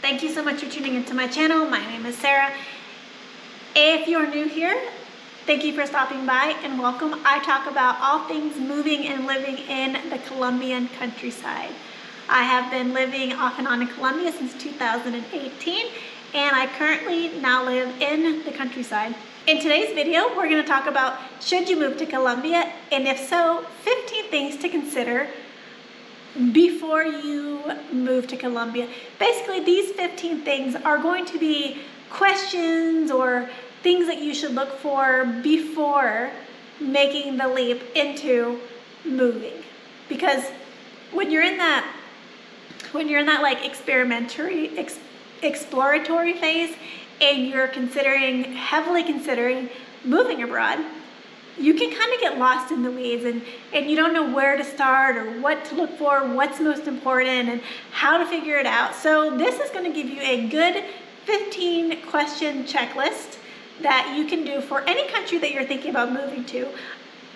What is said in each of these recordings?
Thank you so much for tuning into my channel. My name is Sarah. If you're new here, thank you for stopping by and welcome. I talk about all things moving and living in the Colombian countryside. I have been living off and on in Colombia since 2018, and I currently now live in the countryside. In today's video, we're going to talk about should you move to Colombia, and if so, 15 things to consider before you move to Colombia. Basically, these 15 things are going to be questions or things that you should look for before making the leap into moving. Because when you're in that like exploratory phase and you're heavily considering moving abroad, you can kind of get lost in the weeds and you don't know where to start or what to look for, what's most important, and how to figure it out. So this is going to give you a good 15 question checklist that you can do for any country that you're thinking about moving to.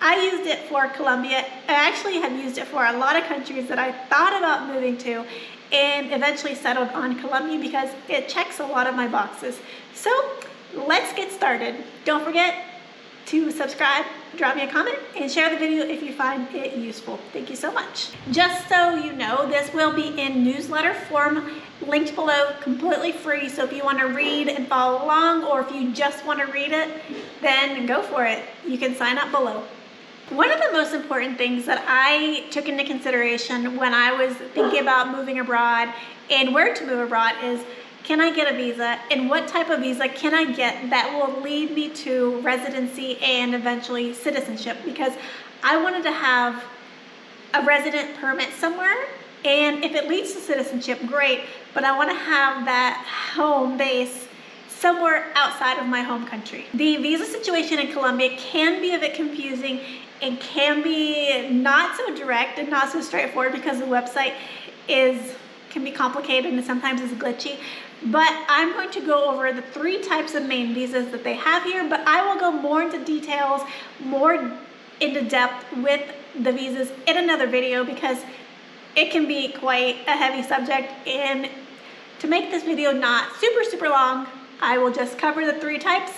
I used it for Colombia. I actually have used it for a lot of countries that I thought about moving to and eventually settled on Colombia because it checks a lot of my boxes. So let's get started. Don't forget to subscribe, drop me a comment, and share the video if you find it useful. Thank you so much. Just so you know, this will be in newsletter form, linked below, completely free. So if you want to read and follow along, or if you just want to read it, then go for it. You can sign up below. One of the most important things that I took into consideration when I was thinking about moving abroad and where to move abroad is, can I get a visa, and what type of visa can I get that will lead me to residency and eventually citizenship? Because I wanted to have a resident permit somewhere, and if it leads to citizenship, great, but I want to have that home base somewhere outside of my home country. The visa situation in Colombia can be a bit confusing and can be not so direct and not so straightforward because the website can be complicated and sometimes it's glitchy. But I'm going to go over the 3 types of main visas that they have here, but I will go more into details, more into depth with the visas in another video because it can be quite a heavy subject. And to make this video not super long, I will just cover the 3 types,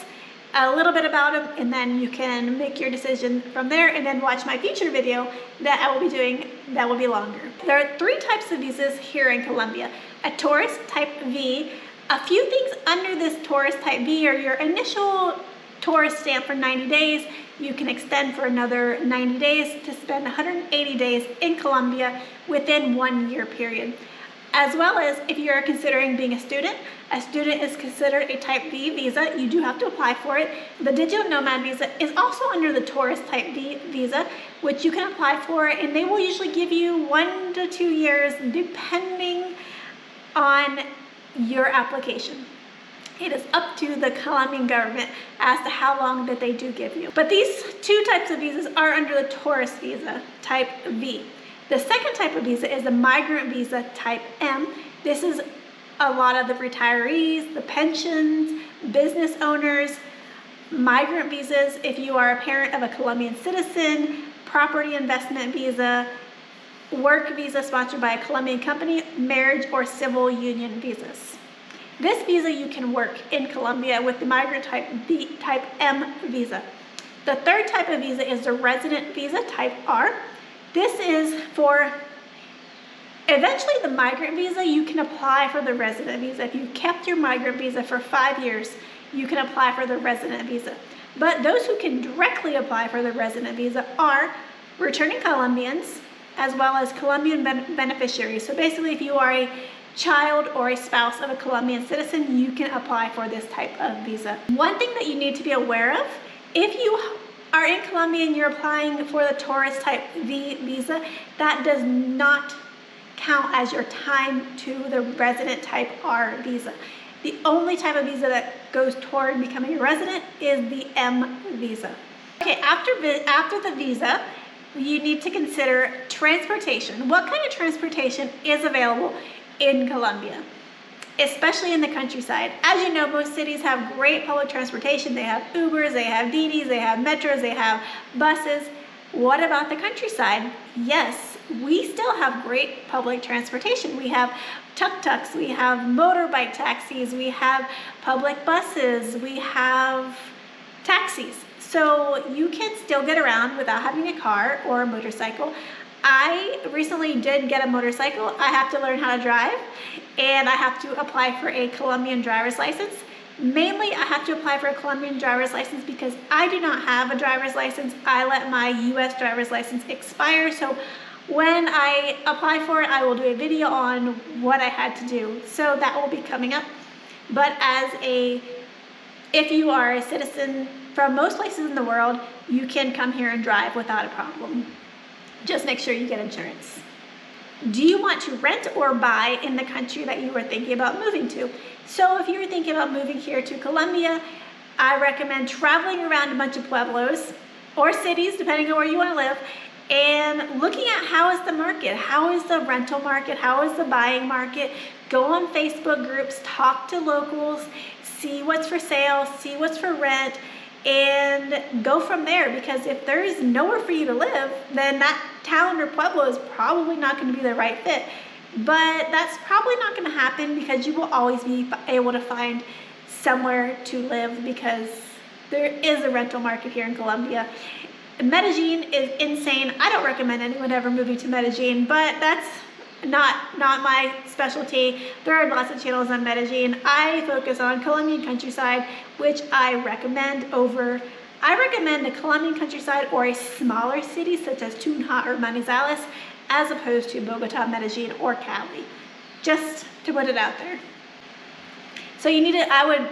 a little bit about them, and then you can make your decision from there and then watch my future video that I will be doing that will be longer. There are 3 types of visas here in Colombia. A tourist type V. A few things under this tourist type V are your initial tourist stamp for 90 days. You can extend for another 90 days to spend 180 days in Colombia within 1 year period. As well as if you're considering being a student is considered a type V visa. You do have to apply for it. The digital nomad visa is also under the tourist type V visa, which you can apply for, and they will usually give you 1 to 2 years depending on your application. It is up to the Colombian government as to how long that they do give you. But these 2 types of visas are under the tourist visa, type V. The second type of visa is the migrant visa, type M. This is a lot of the retirees, the pensions, business owners, migrant visas if you are a parent of a Colombian citizen, property investment visa, work visa sponsored by a Colombian company, marriage or civil union visas. This visa you can work in Colombia with the migrant type M visa. The third type of visa is the resident visa, type R. This is for eventually the migrant visa. You can apply for the resident visa. If you kept your migrant visa for 5 years, you can apply for the resident visa. But those who can directly apply for the resident visa are returning Colombians, as well as Colombian beneficiaries. So basically, if you are a child or a spouse of a Colombian citizen, you can apply for this type of visa. One thing that you need to be aware of, if you are in Colombia and you're applying for the tourist type V visa, that does not count as your time to the resident type R visa. The only type of visa that goes toward becoming a resident is the M visa. Okay, after the visa, you need to consider transportation. What kind of transportation is available in Colombia, especially in the countryside? As you know, most cities have great public transportation. They have Ubers, they have Didis, they have metros, they have buses. What about the countryside? Yes, we still have great public transportation. We have tuk-tuks, we have motorbike taxis, we have public buses, we have taxis. So you can still get around without having a car or a motorcycle. I recently did get a motorcycle. I have to learn how to drive, and I have to apply for a Colombian driver's license. Mainly, I have to apply for a Colombian driver's license because I do not have a driver's license. I let my US driver's license expire, so when I apply for it, I will do a video on what I had to do. So that will be coming up. But if you are a citizen from most places in the world, you can come here and drive without a problem. Just make sure you get insurance. Do you want to rent or buy in the country that you are thinking about moving to? So if you're thinking about moving here to Colombia, I recommend traveling around a bunch of pueblos or cities, depending on where you want to live, and looking at how is the market, how is the rental market, how is the buying market. Go on Facebook groups, talk to locals, see what's for sale, see what's for rent, and go from there, because if there's nowhere for you to live, then that town or pueblo is probably not going to be the right fit. But that's probably not going to happen, because you will always be able to find somewhere to live, because there is a rental market here in Colombia. Medellin is insane. I don't recommend anyone ever moving to Medellin, but that's not my specialty. There are lots of channels on Medellin. I focus on Colombian countryside, which I recommend the Colombian countryside or a smaller city such as Tunja or Manizales, as opposed to Bogota, Medellin, or Cali. Just to put it out there. So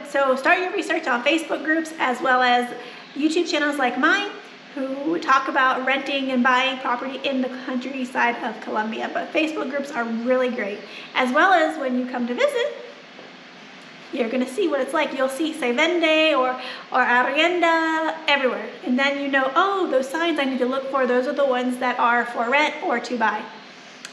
so start your research on Facebook groups as well as YouTube channels like mine, who talk about renting and buying property in the countryside of Colombia. But Facebook groups are really great. As well as when you come to visit, you're gonna see what it's like. You'll see Se Vende or Arrienda everywhere. And then you know, oh, those signs I need to look for, those are the ones that are for rent or to buy.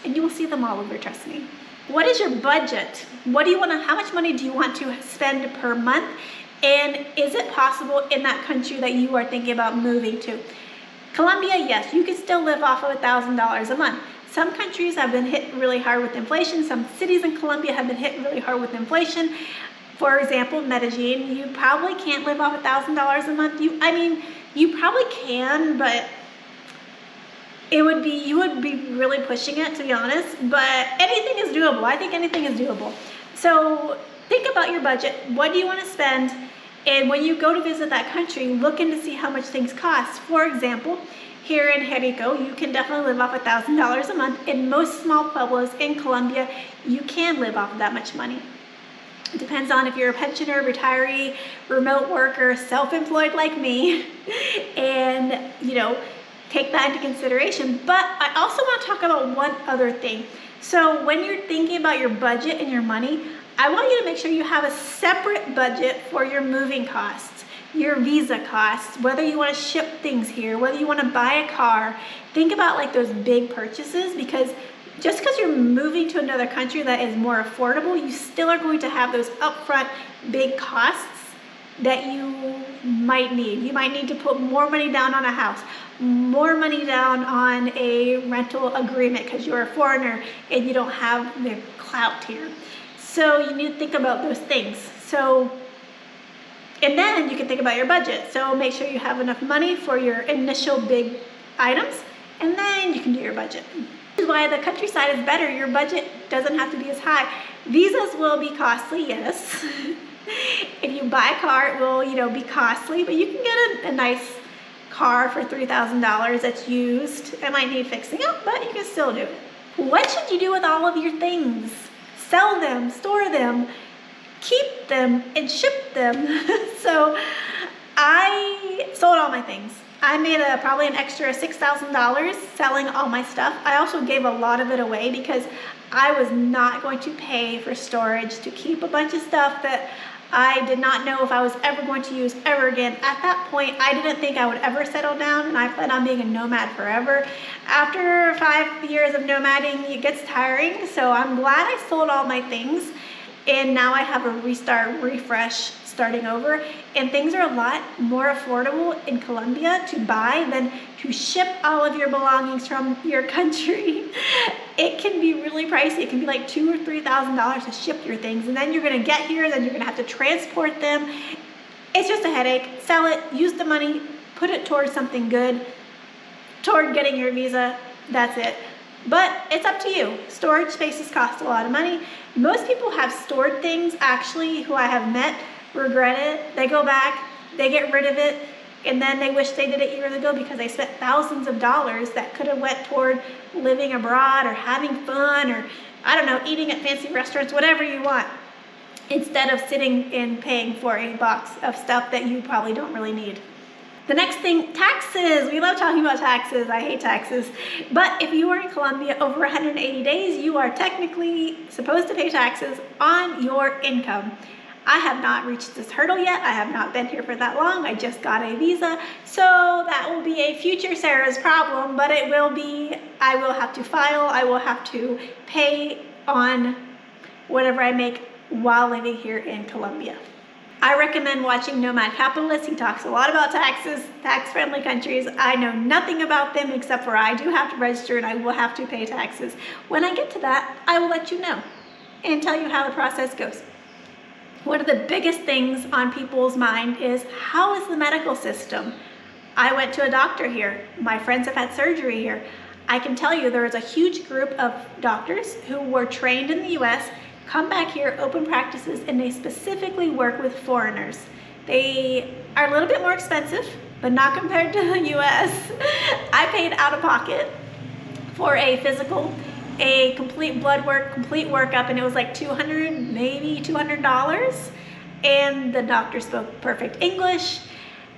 And you will see them all over, trust me. What is your budget? How much money do you want to spend per month? And is it possible in that country that you are thinking about moving to? Colombia, yes, you can still live off of $1,000 a month. Some countries have been hit really hard with inflation. Some cities in Colombia have been hit really hard with inflation. For example, Medellin, you probably can't live off $1,000 a month. You probably can, but you would be really pushing it, to be honest. But anything is doable. I think anything is doable. So think about your budget. What do you want to spend? And when you go to visit that country, look in to see how much things cost. For example, here in Jerico, you can definitely live off $1,000 a month. In most small pueblos in Colombia, you can live off of that much money. It depends on if you're a pensioner, retiree, remote worker, self-employed like me, and take that into consideration. But I also want to talk about one other thing. So when you're thinking about your budget and your money, I want you to make sure you have a separate budget for your moving costs, your visa costs, whether you want to ship things here, whether you want to buy a car. Think about like those big purchases, because just because you're moving to another country that is more affordable, you still are going to have those upfront big costs that you might need. You might need to put more money down on a house, more money down on a rental agreement because you're a foreigner and you don't have the clout here. So you need to think about those things. And then you can think about your budget. So make sure you have enough money for your initial big items, and then you can do your budget. This is why the countryside is better. Your budget doesn't have to be as high. Visas will be costly, yes. If you buy a car, it will, be costly, but you can get a nice car for $3,000 that's used. It might need fixing up, but you can still do it. What should you do with all of your things? Sell them, store them, keep them, and ship them. So I sold all my things. I made probably an extra $6,000 selling all my stuff. I also gave a lot of it away because I was not going to pay for storage to keep a bunch of stuff that I did not know if I was ever going to use ever again. At that point, I didn't think I would ever settle down, and I planned on being a nomad forever. After 5 years of nomading, it gets tiring, so I'm glad I sold all my things. And now I have a refresh, starting over, and things are a lot more affordable in Colombia to buy than to ship all of your belongings from your country. It can be really pricey. It can be like $2,000 or $3,000 to ship your things, and then you're gonna get here, then you're gonna have to transport them. It's just a headache. Sell it, use the money, put it towards something good, toward getting your visa, that's it. But it's up to you. Storage spaces cost a lot of money. Most people have stored things, actually, who I have met, regret it. They go back, they get rid of it, and then they wish they did it years ago because they spent thousands of dollars that could have went toward living abroad or having fun or, I don't know, eating at fancy restaurants, whatever you want, instead of sitting and paying for a box of stuff that you probably don't really need. The next thing, taxes. We love talking about taxes. I hate taxes. But if you are in Colombia over 180 days, you are technically supposed to pay taxes on your income. I have not reached this hurdle yet. I have not been here for that long. I just got a visa. So that will be a future Sarah's problem, but it will be, I will have to file, I will have to pay on whatever I make while living here in Colombia. I recommend watching Nomad Capitalist. He talks a lot about taxes, tax-friendly countries. I know nothing about them except for I do have to register and I will have to pay taxes. When I get to that, I will let you know and tell you how the process goes. One of the biggest things on people's mind is, how is the medical system? I went to a doctor here. My friends have had surgery here. I can tell you there is a huge group of doctors who were trained in the US, come back here, open practices, and they specifically work with foreigners. They are a little bit more expensive, but not compared to the US. I paid out of pocket for a physical, a complete blood work, complete workup, and it was like $200, maybe $200. And the doctor spoke perfect English.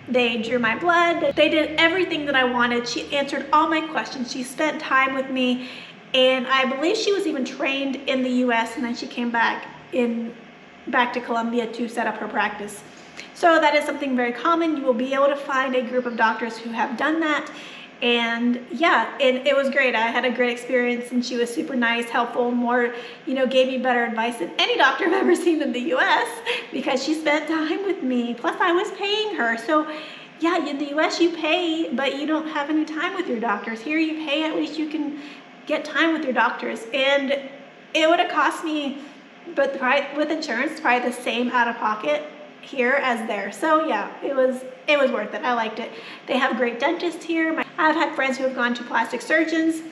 They drew my blood. They did everything that I wanted. She answered all my questions. She spent time with me. And I believe she was even trained in the US, and then she came back to Colombia to set up her practice. So that is something very common. You will be able to find a group of doctors who have done that. And yeah, it was great. I had a great experience, and she was super nice, helpful, more, gave me better advice than any doctor I've ever seen in the US because she spent time with me. Plus I was paying her. So yeah, in the US you pay, but you don't have any time with your doctors. Here you pay, at least you can get time with your doctors. And it would have cost me, but with insurance, probably the same out of pocket here as there. So yeah, it was worth it. I liked it. They have great dentists here. I've had friends who have gone to plastic surgeons.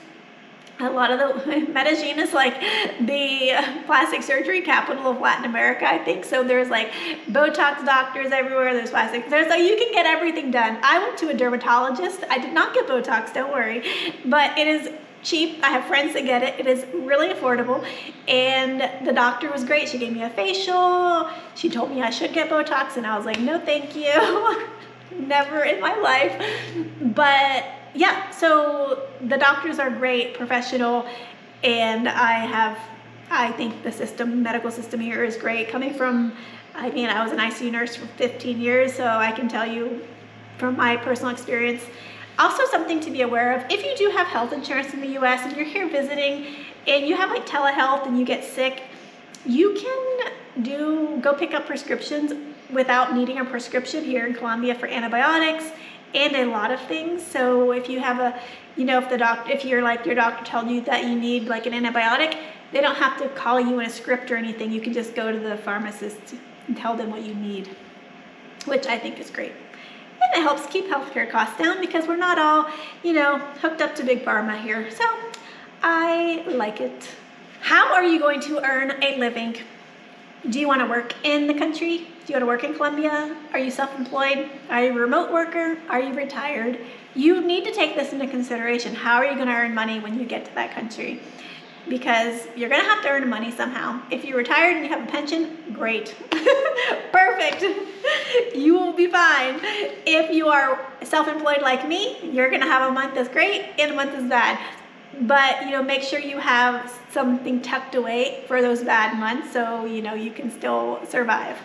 A lot of the Medellin is like the plastic surgery capital of Latin America, I think. So there's like Botox doctors everywhere. There's you can get everything done. I went to a dermatologist. I did not get Botox, don't worry, but it is cheap. I have friends that get it. It is really affordable, and the doctor was great. She gave me a facial. She told me I should get Botox, and I was like, no, thank you. Never in my life. But yeah, so the doctors are great, professional, and I think the medical system here is great. Coming from, I was an ICU nurse for 15 years, so I can tell you from my personal experience. Also, something to be aware of, if you do have health insurance in the US and you're here visiting and you have like telehealth and you get sick, you can go pick up prescriptions without needing a prescription here in Colombia for antibiotics and a lot of things. So if you have if your doctor told you that you need like an antibiotic, they don't have to call you in a script or anything. You can just go to the pharmacist and tell them what you need, which I think is great. And it helps keep healthcare costs down because we're not all, hooked up to big pharma here. So I like it. How are you going to earn a living? Do you want to work in the country? Do you want to work in Colombia? Are you self-employed? Are you a remote worker? Are you retired? You need to take this into consideration. How are you going to earn money when you get to that country? Because you're going to have to earn money somehow. If you're retired and you have a pension, great. Perfect. You will be fine. If you are self-employed like me, you're going to have a month that's great and a month that's bad. But, make sure you have something tucked away for those bad months so, you can still survive.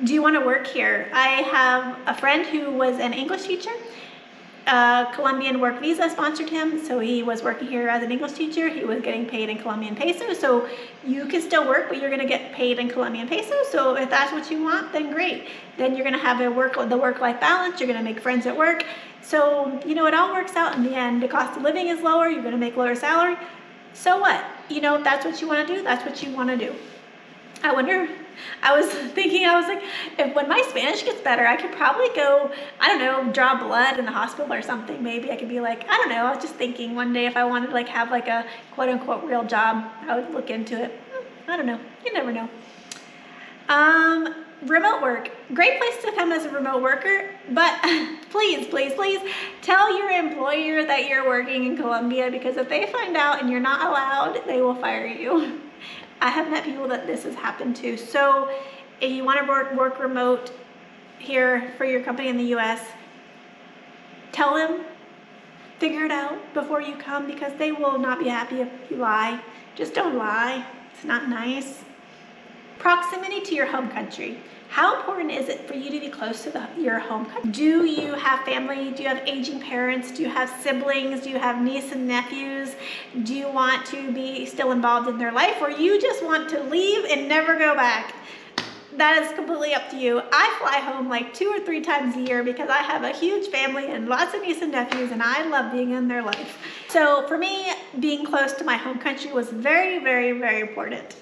Do you want to work here? I have a friend who was an English teacher, Colombian work visa sponsored him, so he was working here as an English teacher. He was getting paid in Colombian pesos, so you can still work, but you're going to get paid in Colombian pesos. So if that's what you want, then great. Then you're going to have the work-life balance. You're going to make friends at work. So, you know, it all works out in the end. The cost of living is lower. You're going to make lower salary. So what? You know, if that's what you want to do, that's what you want to do. I wonder, I was like, if when my Spanish gets better, I could probably go, I don't know, draw blood in the hospital or something. Maybe I could be like, I don't know, I was just thinking one day if I wanted to like have like a quote unquote real job, I would look into it. I don't know, you never know. Remote work, great place to come as a remote worker, but please, please, please tell your employer that you're working in Colombia, because if they find out and you're not allowed, they will fire you. I have met people that this has happened to. So if you want to work remote here for your company in the US, tell them, figure it out before you come, because they will not be happy if you lie. Just don't lie. It's not nice. Proximity to your home country. How important is it for you to be close to your home country? Do you have family? Do you have aging parents? Do you have siblings? Do you have nieces and nephews? Do you want to be still involved in their life, or you just want to leave and never go back? That is completely up to you. I fly home like 2 or 3 times a year because I have a huge family and lots of nieces and nephews, and I love being in their life. So for me, being close to my home country was very, very, very important.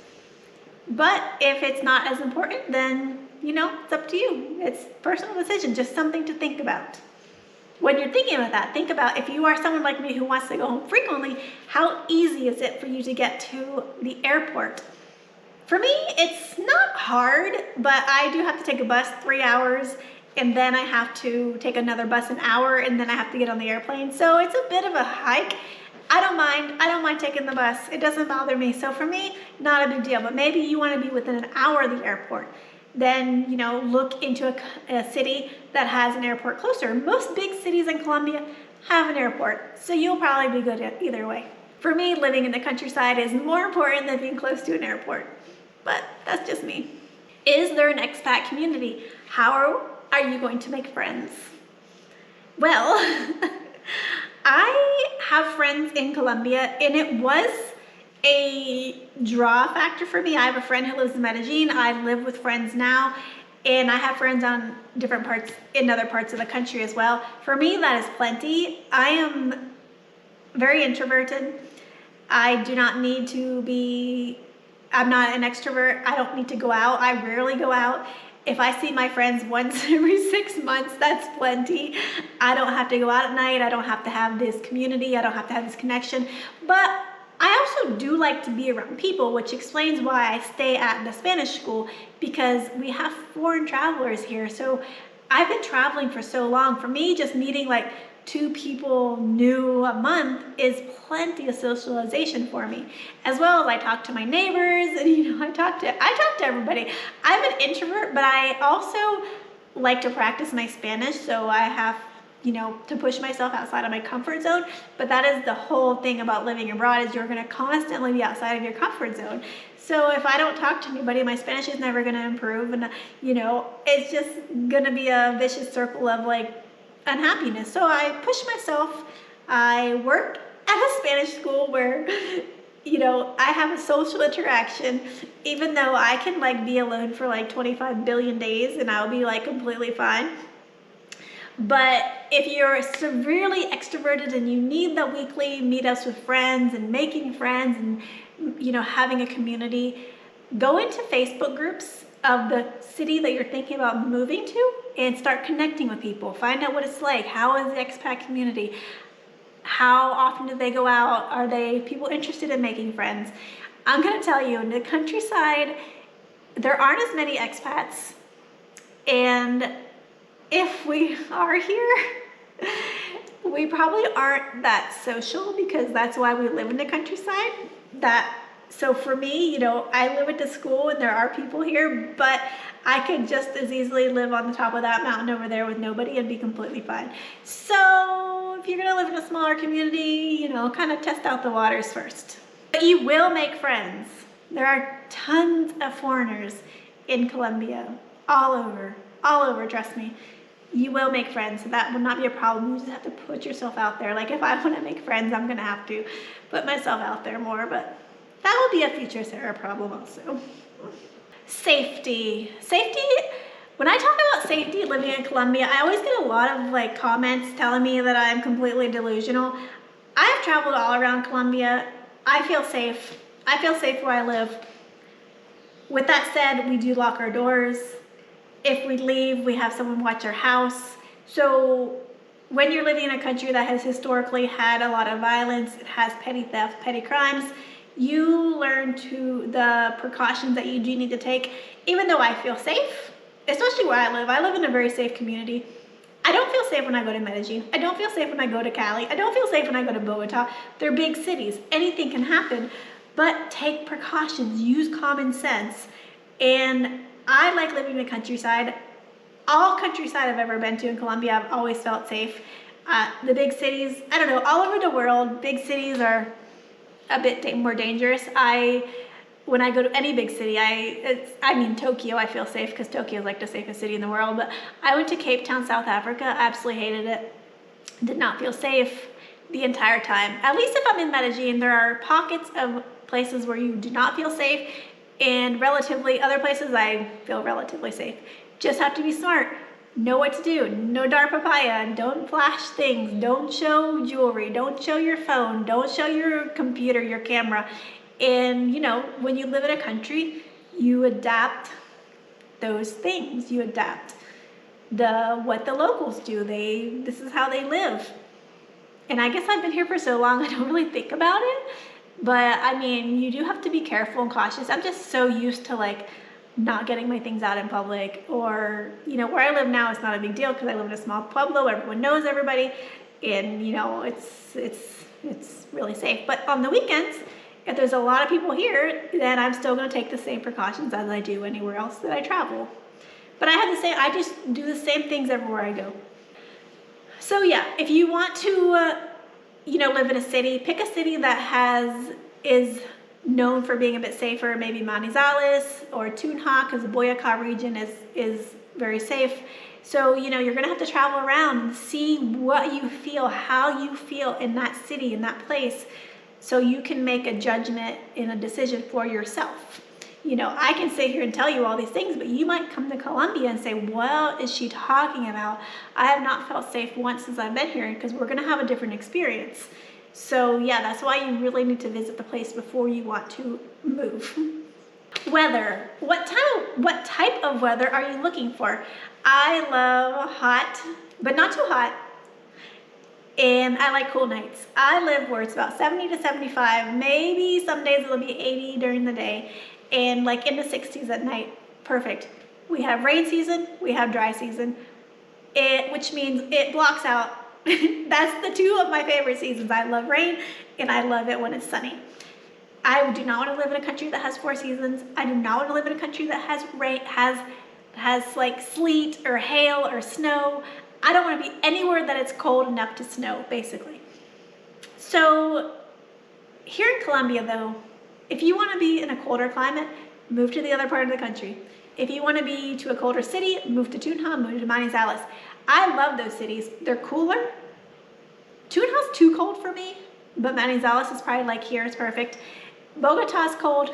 But if it's not as important, then, you know, it's up to you. It's a personal decision, just something to think about. When you're thinking about that, think about if you are someone like me who wants to go home frequently, how easy is it for you to get to the airport? For me, it's not hard, but I do have to take a bus 3 hours, and then I have to take another bus an hour, and then I have to get on the airplane. So it's a bit of a hike. I don't mind taking the bus. It doesn't bother me. So for me, not a big deal, but maybe you want to be within an hour of the airport. Then, you know, look into a city that has an airport closer. Most big cities in Colombia have an airport, so you'll probably be good at either way. For me, living in the countryside is more important than being close to an airport, but that's just me. Is there an expat community? How are you going to make friends? Well, I have friends in Colombia, and it was a draw factor for me. I have a friend who lives in Medellin. I live with friends now, and I have friends on different parts, in other parts of the country as well. For me, that is plenty. I am very introverted. I do not need to be, I'm not an extrovert. I don't need to go out. I rarely go out. If I see my friends once every 6 months, that's plenty. I don't have to go out at night. I don't have to have this community. I don't have to have this connection. But I also do like to be around people, which explains why I stay at the Spanish school, because we have foreign travelers here. So I've been traveling for so long. For me, just meeting like 2 people new a month is plenty of socialization for me. As well as I talk to my neighbors, and you know, I talk to everybody. I'm an introvert, but I also like to practice my Spanish, so I have, you know, to push myself outside of my comfort zone. But that is the whole thing about living abroad, is you're going to constantly be outside of your comfort zone. So if I don't talk to anybody, my Spanish is never going to improve, and you know, it's just going to be a vicious circle of like unhappiness. So I push myself. I work at a Spanish school where, you know, I have a social interaction, even though I can like be alone for like 25 billion days and I'll be like completely fine. But if you're severely extroverted and you need the weekly meetups with friends and making friends and, you know, having a community, go into Facebook groups of the city that you're thinking about moving to and start connecting with people. Find out what it's like. How is the expat community? How often do they go out? Are they people interested in making friends? I'm gonna tell you, in the countryside, there aren't as many expats. And if we are here, we probably aren't that social, because that's why we live in the countryside. So for me, you know, I live at the school and there are people here, but I could just as easily live on the top of that mountain over there with nobody and be completely fine. So if you're gonna live in a smaller community, you know, kind of test out the waters first. But you will make friends. There are tons of foreigners in Colombia, all over, trust me. you will make friends. So that will not be a problem. You just have to put yourself out there. Like if I want to make friends, I'm going to have to put myself out there more, but that will be a future Sarah problem also. Safety. When I talk about safety living in Colombia, I always get a lot of like comments telling me that I'm completely delusional. I've traveled all around Colombia. I feel safe. I feel safe where I live. With that said, we do lock our doors. If we leave, we have someone watch our house. So when you're living in a country that has historically had a lot of violence, it has petty theft, petty crimes, you learn the precautions that you do need to take. Even though I feel safe, especially where I live in a very safe community. I don't feel safe when I go to Medellin. I don't feel safe when I go to Cali. I don't feel safe when I go to Bogota. They're big cities. Anything can happen, but take precautions, use common sense. And I like living in the countryside. All countryside I've ever been to in Colombia, I've always felt safe. The big cities, I don't know, all over the world, big cities are a bit more dangerous. When I go to any big city, I mean Tokyo, I feel safe because Tokyo is like the safest city in the world. But I went to Cape Town, South Africa, absolutely hated it. Did not feel safe the entire time. At least if I'm in Medellin, there are pockets of places where you do not feel safe, and relatively other places I feel relatively safe. Just have to be smart. Know what to do. No dark papaya. Don't flash things. Don't show jewelry. Don't show your phone. Don't show your computer, your camera. And you know, when you live in a country, you adapt those things. You adapt what the locals do. This is how they live. And I guess I've been here for so long, I don't really think about it. But I mean, you do have to be careful and cautious. I'm just so used to like not getting my things out in public, or you know, where I live now, it's not a big deal because I live in a small pueblo. Everyone knows everybody, and you know, it's really safe. But on the weekends, if there's a lot of people here, then I'm still going to take the same precautions as I do anywhere else that I travel. But I just do the same things everywhere I go. So yeah, if you want to, you know, live in a city, pick a city that is known for being a bit safer. Maybe Manizales or Tunja, because the Boyacá region is very safe. So you know, you're going to have to travel around and see what you feel, how you feel in that city, in that place, so you can make a judgment and a decision for yourself. You know, I can sit here and tell you all these things, but you might come to Colombia and say, what is she talking about? I have not felt safe once since I've been here, because we're going to have a different experience. So yeah, that's why you really need to visit the place before you want to move. Weather. What type of weather are you looking for? I love hot, but not too hot. And I like cool nights. I live where it's about 70 to 75. Maybe some days it'll be 80 during the day, and like in the 60s at night. Perfect. We have rain season, we have dry season, which means it blocks out. That's the two of my favorite seasons. I love rain, and I love it when it's sunny. I do not want to live in a country that has 4 seasons. I do not want to live in a country that has rain, has like sleet or hail or snow. I don't want to be anywhere that it's cold enough to snow, basically. So here in Colombia, though, if you want to be in a colder climate, move to the other part of the country. If you want to be to a colder city, move to Tunja, move to Manizales. I love those cities. They're cooler. Tunja's too cold for me, but Manizales is probably like here, it's perfect. Bogota's cold,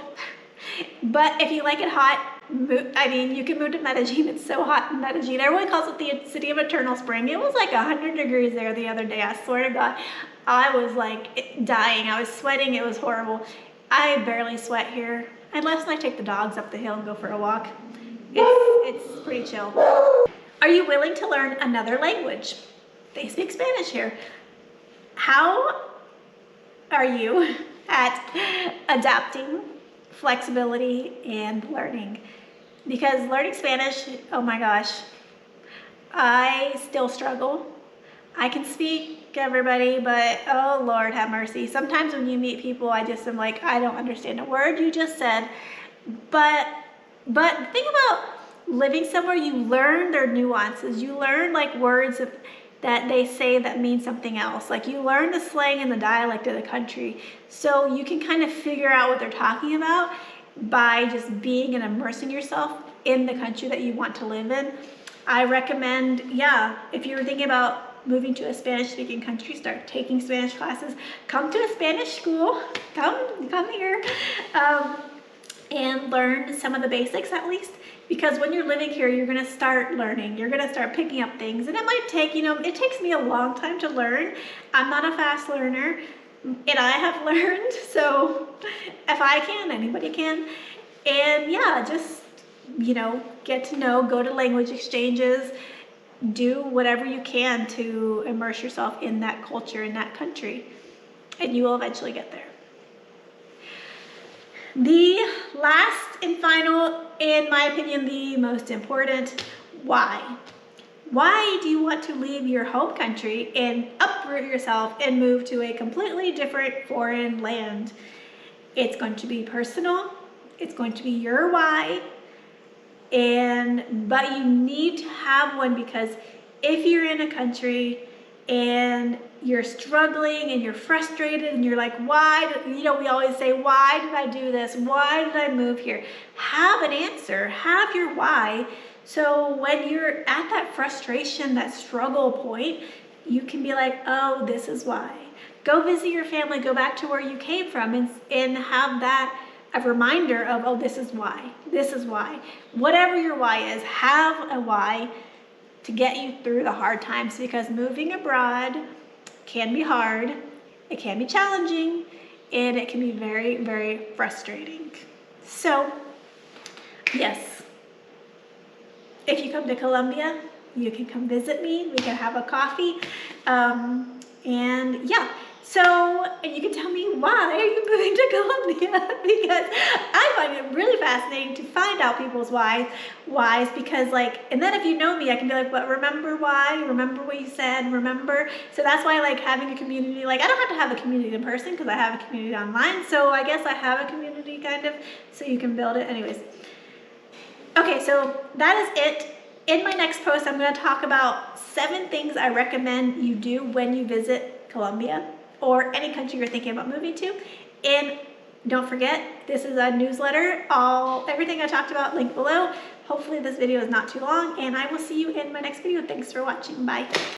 but if you like it hot, you can move to Medellin. It's so hot in Medellin. Everyone calls it the city of eternal spring. It was like 100 degrees there the other day. I swear to God, I was like dying. I was sweating. It was horrible. I barely sweat here, unless I take the dogs up the hill and go for a walk. It's pretty chill. Are you willing to learn another language? They speak Spanish here. How are you at adapting, flexibility, and learning? Because learning Spanish, oh my gosh, I still struggle. I can speak, everybody, but oh Lord have mercy. Sometimes when you meet people, I just am like, I don't understand a word you just said. But the thing about living somewhere, you learn their nuances. You learn like words that they say that mean something else. Like you learn the slang and the dialect of the country. So you can kind of figure out what they're talking about by just being and immersing yourself in the country that you want to live in. I recommend, yeah, if you're thinking about moving to a Spanish-speaking country, start taking Spanish classes. Come to a Spanish school. Come here, and learn some of the basics at least. Because when you're living here, you're gonna start learning. You're gonna start picking up things, and it might take, it takes me a long time to learn. I'm not a fast learner, and I have learned. So if I can, anybody can. And yeah, just get to know, go to language exchanges, do whatever you can to immerse yourself in that culture, in that country, and you will eventually get there. The last and final, in my opinion, the most important, why? Why do you want to leave your home country and uproot yourself and move to a completely different foreign land? It's going to be personal. It's going to be your why. But you need to have one, because if you're in a country and you're struggling and you're frustrated and you're like, why, we always say, why did I do this? Why did I move here? Have an answer, have your why. So when you're at that frustration, that struggle point, you can be like, oh, this is why. Go visit your family, go back to where you came from, and have that a reminder of, oh, this is why. This is why. Whatever your why is, have a why to get you through the hard times, because moving abroad can be hard, it can be challenging, and it can be very, very frustrating. So, yes, if you come to Colombia, you can come visit me. We can have a coffee. And yeah. So, and you can tell me, why are you moving to Colombia? Because I find it really fascinating to find out people's whys, because and then if you know me, I can be like, but remember why? Remember what you said? Remember? So that's why having a community, I don't have to have a community in person because I have a community online. So I guess I have a community kind of, so you can build it. Anyways. Okay, so that is it. In my next post, I'm going to talk about 7 things I recommend you do when you visit Colombia or any country you're thinking about moving to. And don't forget, this is a newsletter. Everything I talked about linked below. Hopefully this video is not too long, and I will see you in my next video. Thanks for watching. Bye.